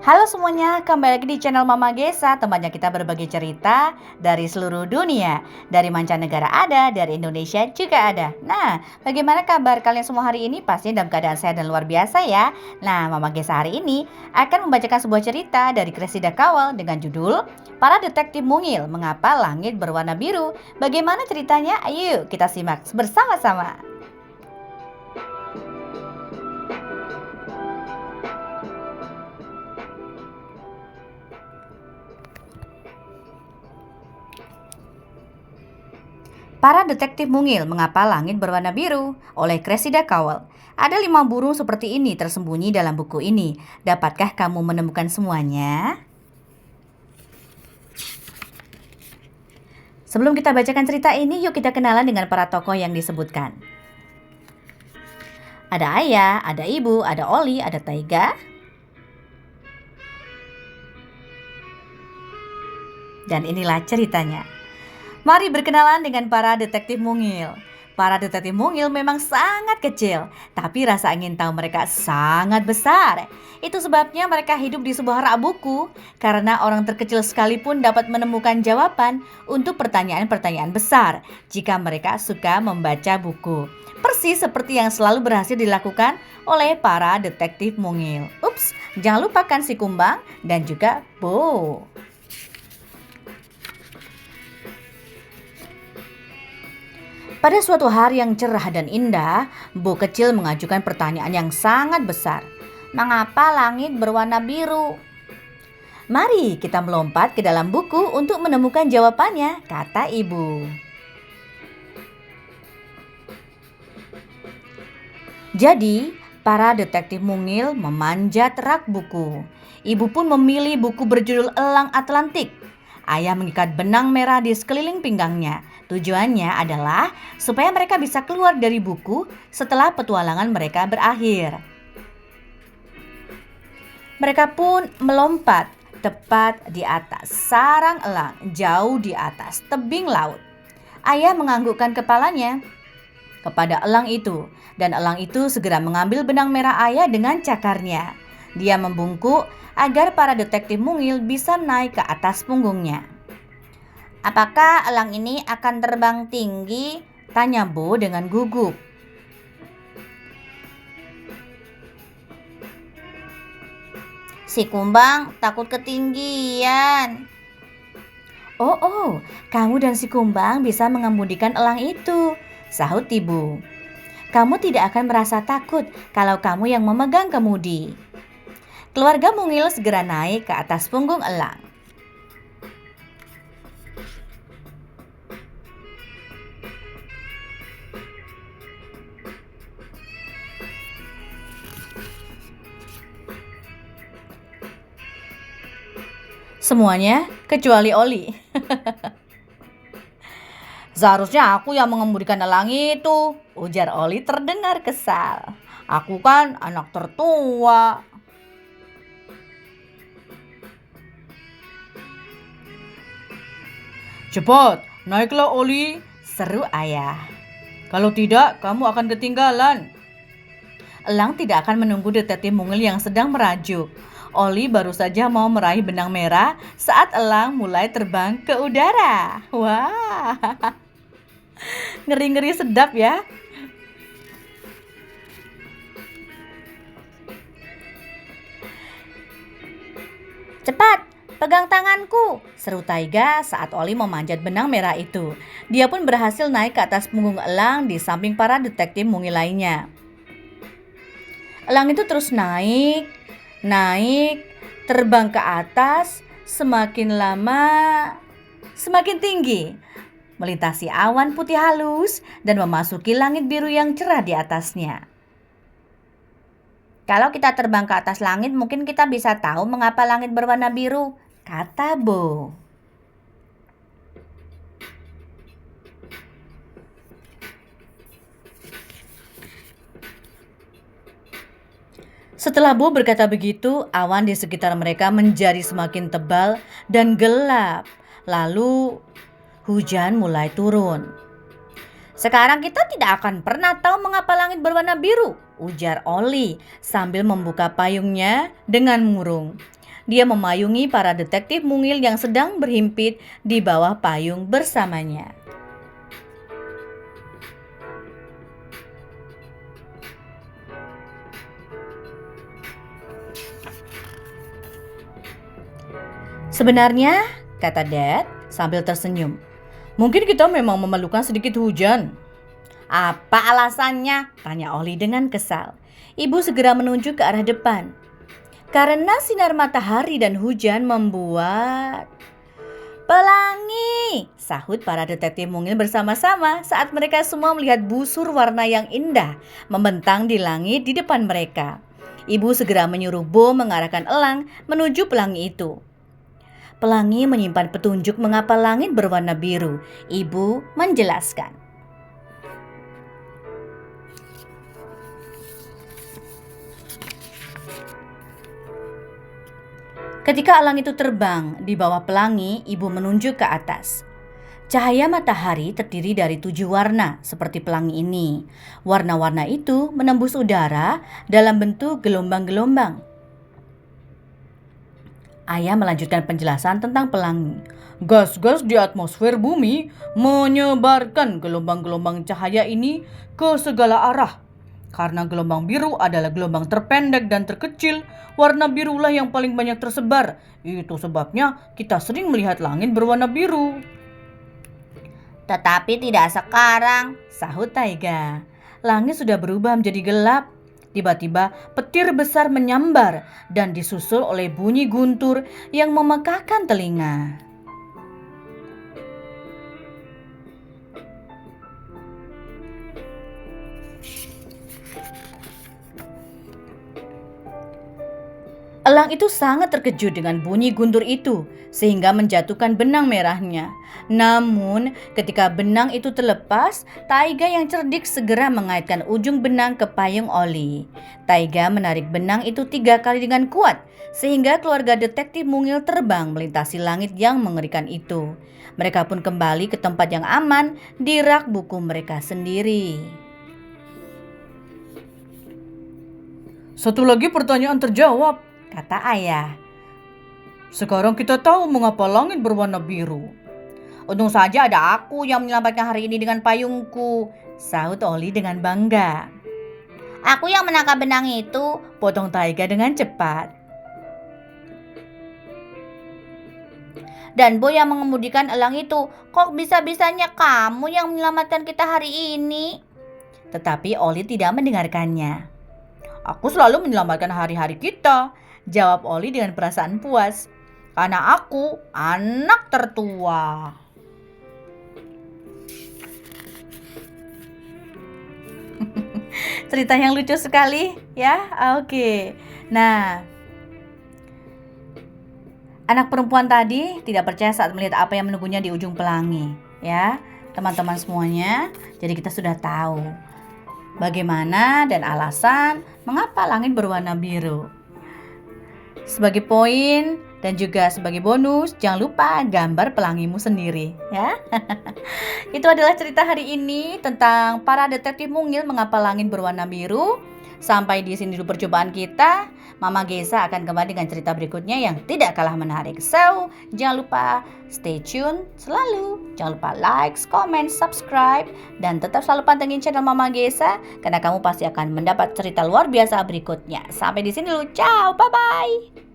Halo semuanya, kembali lagi di channel Mama Gesa, tempatnya kita berbagi cerita dari seluruh dunia. Dari mancanegara ada, dari Indonesia juga ada. Nah, bagaimana kabar kalian semua hari ini? Pastinya dalam keadaan sehat dan luar biasa ya. Nah, Mama Gesa hari ini akan membacakan sebuah cerita dari Cressida Cowell dengan judul Para Detektif Mungil, Mengapa Langit Berwarna Biru. Bagaimana ceritanya? Ayo kita simak bersama-sama. Para Detektif Mungil, Mengapa Langit Berwarna Biru oleh Cressida Cowell. Ada 5 burung seperti ini tersembunyi dalam buku ini. Dapatkah kamu menemukan semuanya? Sebelum kita bacakan cerita ini, yuk kita kenalan dengan para tokoh yang disebutkan. Ada ayah, ada ibu, ada Oli, ada Taiga. Dan inilah ceritanya. Mari berkenalan dengan para detektif mungil. Para detektif mungil memang sangat kecil, tapi rasa ingin tahu mereka sangat besar. Itu sebabnya mereka hidup di sebuah rak buku, karena orang terkecil sekalipun dapat menemukan jawaban untuk pertanyaan-pertanyaan besar jika mereka suka membaca buku. Persis seperti yang selalu berhasil dilakukan oleh para detektif mungil. Ups, jangan lupakan si Kumbang dan juga Bo. Pada suatu hari yang cerah dan indah, Bo kecil mengajukan pertanyaan yang sangat besar. Mengapa langit berwarna biru? Mari kita melompat ke dalam buku untuk menemukan jawabannya, kata ibu. Jadi, para detektif mungil memanjat rak buku. Ibu pun memilih buku berjudul Elang Atlantik. Ayah mengikat benang merah di sekeliling pinggangnya. Tujuannya adalah supaya mereka bisa keluar dari buku setelah petualangan mereka berakhir. Mereka pun melompat tepat di atas sarang elang, jauh di atas tebing laut. Ayah menganggukkan kepalanya kepada elang itu, dan elang itu segera mengambil benang merah ayah dengan cakarnya. Dia membungkuk agar para detektif mungil bisa naik ke atas punggungnya. Apakah elang ini akan terbang tinggi? Tanya Bo dengan gugup. Si Kumbang takut ketinggian. Oh, kamu dan si Kumbang bisa mengemudikan elang itu, sahut ibu. Kamu tidak akan merasa takut kalau kamu yang memegang kemudi. Keluarga mungil segera naik ke atas punggung elang. Semuanya kecuali Oli. Seharusnya aku yang mengemudikan elang itu, ujar Oli terdengar kesal. Aku kan anak tertua. Cepat, naiklah Oli, seru ayah. Kalau tidak, kamu akan ketinggalan. Elang tidak akan menunggu detektif mungil yang sedang merajuk. Oli baru saja mau meraih benang merah saat elang mulai terbang ke udara. Wah, ngeri-ngeri sedap ya. Cepat, pegang tanganku, seru Taiga saat Oli memanjat benang merah itu. Dia pun berhasil naik ke atas punggung elang di samping para detektif mungil lainnya. Elang itu terus naik, terbang ke atas, semakin lama, semakin tinggi, melintasi awan putih halus dan memasuki langit biru yang cerah di atasnya. Kalau kita terbang ke atas langit, mungkin kita bisa tahu mengapa langit berwarna biru, kata Bo. Setelah Bo berkata begitu, awan di sekitar mereka menjadi semakin tebal dan gelap. Lalu hujan mulai turun. "Sekarang kita tidak akan pernah tahu mengapa langit berwarna biru," ujar Oli sambil membuka payungnya dengan murung. Dia memayungi para detektif mungil yang sedang berhimpit di bawah payung bersamanya. "Sebenarnya," kata Dad sambil tersenyum, "mungkin kita memang memerlukan sedikit hujan." "Apa alasannya?" tanya Oli dengan kesal. Ibu segera menunjuk ke arah depan. "Karena sinar matahari dan hujan membuat..." "Pelangi!" sahut para detektif mungil bersama-sama saat mereka semua melihat busur warna yang indah membentang di langit di depan mereka. Ibu segera menyuruh Bo mengarahkan elang menuju pelangi itu. Pelangi menyimpan petunjuk mengapa langit berwarna biru. Ibu menjelaskan. Ketika elang itu terbang di bawah pelangi, ibu menunjuk ke atas. Cahaya matahari terdiri dari 7 warna seperti pelangi ini. Warna-warna itu menembus udara dalam bentuk gelombang-gelombang. Ayah melanjutkan penjelasan tentang pelangi. Gas-gas di atmosfer bumi menyebarkan gelombang-gelombang cahaya ini ke segala arah. Karena gelombang biru adalah gelombang terpendek dan terkecil, warna birulah yang paling banyak tersebar. Itu sebabnya kita sering melihat langit berwarna biru. "Tetapi tidak sekarang," sahut Taiga. "Langit sudah berubah menjadi gelap." Tiba-tiba petir besar menyambar dan disusul oleh bunyi guntur yang memekakkan telinga. Elang itu sangat terkejut dengan bunyi guntur itu sehingga menjatuhkan benang merahnya. Namun ketika benang itu terlepas, Taiga yang cerdik segera mengaitkan ujung benang ke payung Oli. Taiga menarik benang itu 3 kali dengan kuat sehingga keluarga detektif mungil terbang melintasi langit yang mengerikan itu. Mereka pun kembali ke tempat yang aman di rak buku mereka sendiri. "Satu lagi pertanyaan terjawab," kata ayah. "Sekarang kita tahu mengapa langit berwarna biru." "Untung saja ada aku yang menyelamatkan hari ini dengan payungku," sahut Oli dengan bangga. "Aku yang menangkap benang itu," potong Taiga dengan cepat. "Dan Bo yang mengemudikan elang itu. Kok bisa-bisanya kamu yang menyelamatkan kita hari ini?" Tetapi Oli tidak mendengarkannya. "Aku selalu menyelamatkan hari-hari kita," jawab Oli dengan perasaan puas. "Karena aku anak tertua." Cerita yang lucu sekali ya. Oke. Nah, anak perempuan tadi tidak percaya saat melihat apa yang menunggunya di ujung pelangi, ya. Teman-teman semuanya, jadi kita sudah tahu bagaimana dan alasan mengapa langit berwarna biru. Sebagai poin dan juga sebagai bonus, jangan lupa gambar pelangimu sendiri ya. Itu adalah cerita hari ini tentang para detektif mungil mengapa langit berwarna biru. Sampai di sini dulu percobaan kita. Mama Gesa akan kembali dengan cerita berikutnya yang tidak kalah menarik. So, jangan lupa stay tune selalu. Jangan lupa like, comment, subscribe. Dan tetap selalu pantengin channel Mama Gesa karena kamu pasti akan mendapat cerita luar biasa berikutnya. Sampai di sini dulu. Ciao, bye-bye.